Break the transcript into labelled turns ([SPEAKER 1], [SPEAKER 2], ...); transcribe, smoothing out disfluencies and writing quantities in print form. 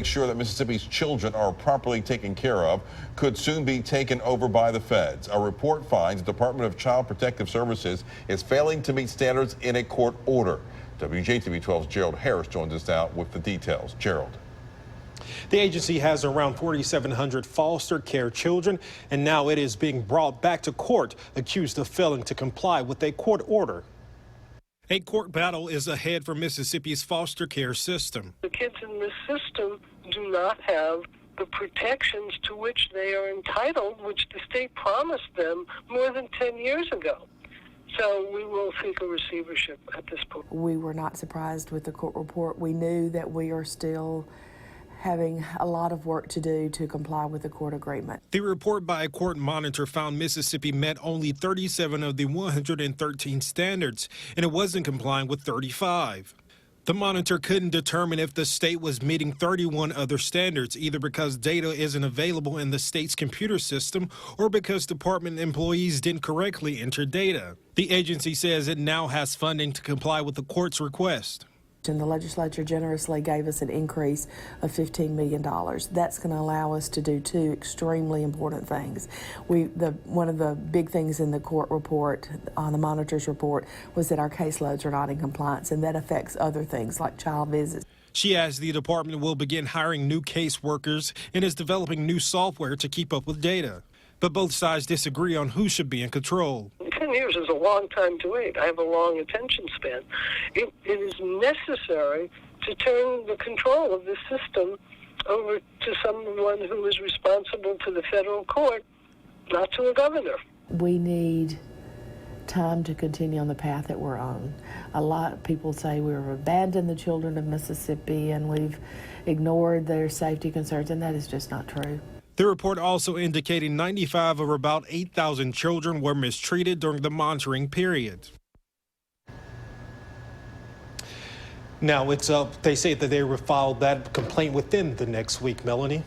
[SPEAKER 1] sure that Mississippi's children are properly taken care of could soon be taken over by the feds. A report finds the Department of Child Protective Services is failing to meet standards in a court order. WJTV 12's Gerald Harris joins us now with the details. Gerald.
[SPEAKER 2] The agency has around 4,700 foster care children, and now it is being brought back to court, accused of failing to comply with a court order. A court battle is ahead for Mississippi's foster care system.
[SPEAKER 3] The kids in this system do not have the protections to which they are entitled, which the state promised them more than 10 years ago. So we will seek a receivership at this point.
[SPEAKER 4] We were not surprised with the court report. We knew that we are still having a lot of work to do to comply with the court agreement.
[SPEAKER 2] The report by a court monitor found Mississippi met only 37 of the 113 standards, and it wasn't complying with 35. The monitor couldn't determine if the state was meeting 31 other standards, either because data isn't available in the state's computer system or because department employees didn't correctly enter data. The agency says it now has funding to comply with the court's request.
[SPEAKER 4] And the legislature generously gave us an increase of $15 million. That's going to allow us to do two extremely important things. One of the big things in the court report, on the monitor's report, was that our caseloads are not in compliance, and that affects other things like child visits.
[SPEAKER 2] She adds the department will begin hiring new caseworkers and is developing new software to keep up with data. But both sides disagree on who should be in control.
[SPEAKER 3] 10 years is a long time to wait. I have a long attention span. It is necessary to turn the control of this system over to someone who is responsible to the federal court, not to a governor.
[SPEAKER 4] We need time to continue on the path that we're on. A lot of people say we've abandoned the children of Mississippi and we've ignored their safety concerns, and that is just not true.
[SPEAKER 2] The report also indicated 95 of about 8,000 children were mistreated during the monitoring period. Now it's up. They say that they will file that complaint within the next week, Melanie.